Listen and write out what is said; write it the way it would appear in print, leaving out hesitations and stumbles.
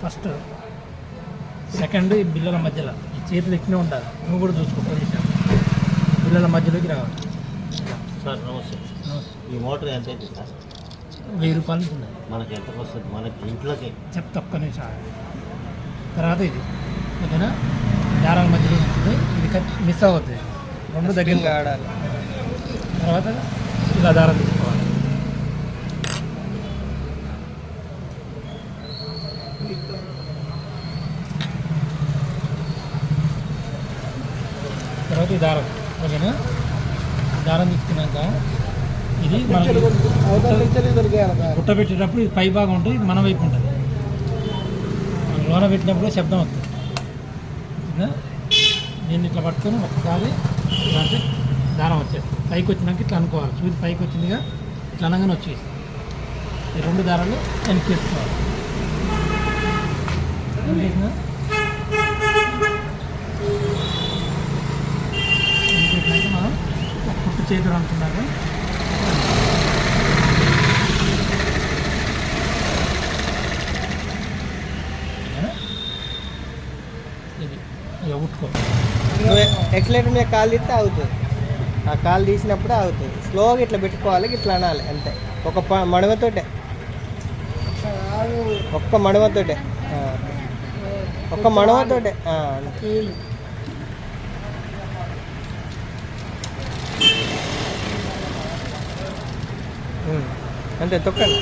First second ఈ బిల్లల మధ్యలో ఈ చేతులు ఎక్కినే ఉండాలి. నువ్వు కూడా చూసుకో పొజిషన్. బిల్లల మధ్యలోకి రావాలి. సార్ నమస్తే. ఈ మోటార్ ఎంత అయితే సార్? 1000 రూపాయలు ఉన్నాయి. మనకి ఎంతకు వస్తుంది? మనకి ఇంట్లోకి చెప్తా ఒక్క నిమిషం. తర్వాత ఇది ఓకేనా, దారాల మధ్యలో ఉంటుంది. ఇది మిస్ అవుతుంది. రెండు దగ్గరగా ఆడాలి. తర్వాత ఇలా దారం తీసుకోవాలి. తర్వాత ఈ దారం ఓకేనా. దారం తీసుకున్నాక ఇది మనకి గుట్ట పెట్టేటప్పుడు ఇది పై భాగం ఉంటుంది, ఇది మన వైపు ఉంటుంది. మనం లోన పెట్టినప్పుడు శబ్దం వస్తుంది. దీన్ని ఇట్లా పట్టుకొని ఒక్కసారి ఇట్లా అంటే దారం వచ్చేది. పైకి వచ్చినాక ఇట్లా అనుకోవాలి. సూది పైకి వచ్చిందిగా ఇట్లా అనగానే వచ్చేసి ఈ రెండు దారాలు వెనక్కి తీసుకోవాలి. మనం ఒక పుట్టు చేతులు అనుకున్నాక ఇది ఇక ఉట్టుకో. ఎక్సలేటర్ మీద కాలు తీస్తే అవుతుంది. ఆ కాలు తీసినప్పుడు అవుతుంది. స్లోగా ఇట్లా పెట్టుకోవాలి, ఇట్లా అనాలి అంతే. ఒక మడమతోటే, ఒక్క మడమతోటే, ఒక్క మడమతోటే అంతే. తొక్కండి.